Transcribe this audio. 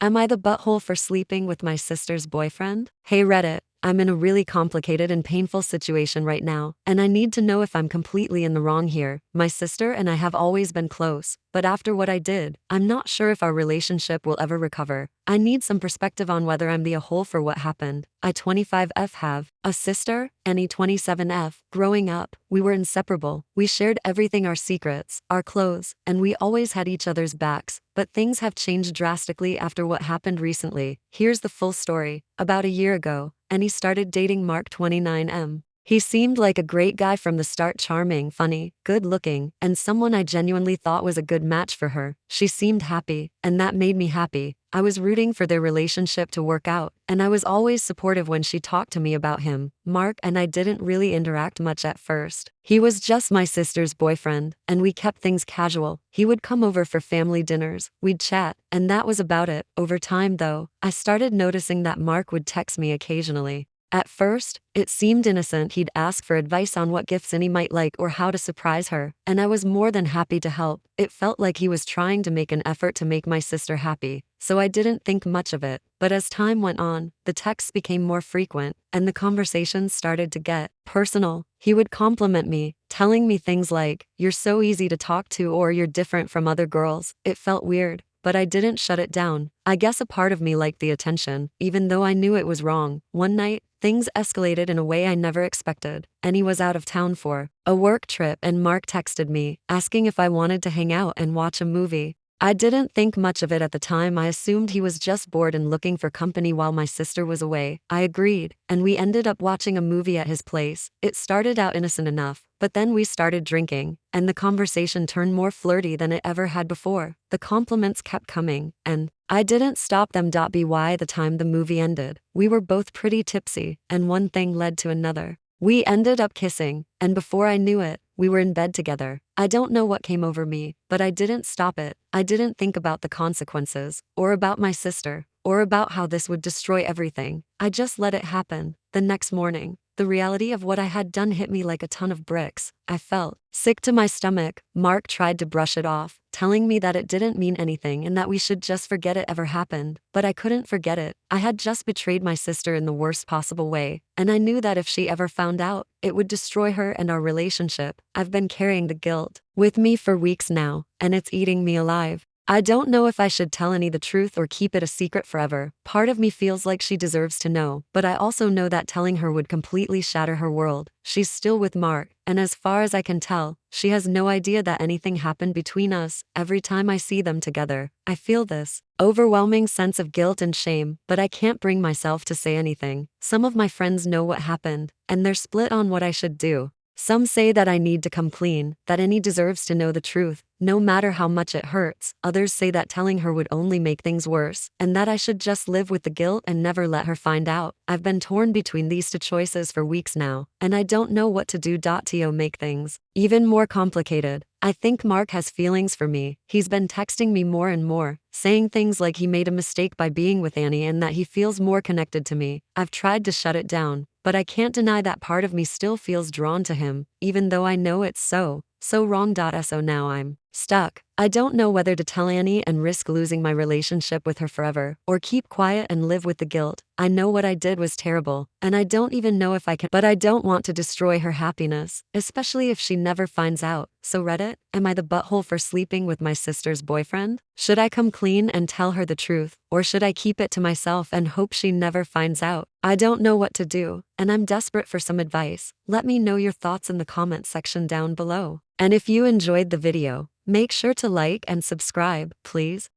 Am I the butthole for sleeping with my sister's boyfriend? Hey Reddit, I'm in a really complicated and painful situation right now, and I need to know if I'm completely in the wrong here. My sister and I have always been close, but after what I did, I'm not sure if our relationship will ever recover. I need some perspective on whether I'm the a-hole for what happened. I 25F have a sister, Anie 27F. Growing up, we were inseparable. We shared everything, our secrets, our clothes, and we always had each other's backs. But things have changed drastically after what happened recently. Here's the full story. About a year ago, Anie started dating Mark 29M. He seemed like a great guy from the start, charming, funny, good-looking, and someone I genuinely thought was a good match for her. She seemed happy, and that made me happy. I was rooting for their relationship to work out, and I was always supportive when she talked to me about him. Mark and I didn't really interact much at first. He was just my sister's boyfriend, and we kept things casual. He would come over for family dinners, we'd chat, and that was about it. Over time, though, I started noticing that Mark would text me occasionally. At first, it seemed innocent. He'd ask for advice on what gifts Anie might like or how to surprise her, and I was more than happy to help. It felt like he was trying to make an effort to make my sister happy, so I didn't think much of it. But as time went on, the texts became more frequent, and the conversations started to get personal. He would compliment me, telling me things like, "You're so easy to talk to," or "You're different from other girls." It felt weird, but I didn't shut it down. I guess a part of me liked the attention, even though I knew it was wrong. One night, things escalated in a way I never expected. Annie was out of town for a work trip, and Mark texted me, asking if I wanted to hang out and watch a movie. I didn't think much of it at the time. I assumed he was just bored and looking for company while my sister was away. I agreed, and we ended up watching a movie at his place. It started out innocent enough, but then we started drinking, and the conversation turned more flirty than it ever had before. The compliments kept coming, and I didn't stop them. By the time the movie ended, we were both pretty tipsy, and one thing led to another. We ended up kissing, and before I knew it, we were in bed together. I don't know what came over me, but I didn't stop it. I didn't think about the consequences, or about my sister, or about how this would destroy everything. I just let it happen. The next morning, the reality of what I had done hit me like a ton of bricks. I felt sick to my stomach. Mark tried to brush it off, telling me that it didn't mean anything and that we should just forget it ever happened. But I couldn't forget it. I had just betrayed my sister in the worst possible way, and I knew that if she ever found out, it would destroy her and our relationship. I've been carrying the guilt with me for weeks now, and it's eating me alive. I don't know if I should tell Annie the truth or keep it a secret forever. Part of me feels like she deserves to know, but I also know that telling her would completely shatter her world. She's still with Mark, and as far as I can tell, she has no idea that anything happened between us. Every time I see them together, I feel this overwhelming sense of guilt and shame, but I can't bring myself to say anything. Some of my friends know what happened, and they're split on what I should do. Some say that I need to come clean, that Annie deserves to know the truth, no matter how much it hurts. Others say that telling her would only make things worse, and that I should just live with the guilt and never let her find out. I've been torn between these two choices for weeks now, and I don't know what to do. To make things even more complicated, I think Mark has feelings for me. He's been texting me more and more, saying things like he made a mistake by being with Annie and that he feels more connected to me. I've tried to shut it down, but I can't deny that part of me still feels drawn to him, even though I know it's so wrong. So now I'm stuck. I don't know whether to tell Annie and risk losing my relationship with her forever, or keep quiet and live with the guilt. I know what I did was terrible, and I don't even know if I can, but I don't want to destroy her happiness, especially if she never finds out. So Reddit, am I the butthole for sleeping with my sister's boyfriend? Should I come clean and tell her the truth, or should I keep it to myself and hope she never finds out? I don't know what to do, and I'm desperate for some advice. Let me know your thoughts in the comment section down below. And if you enjoyed the video, make sure to like and subscribe, please.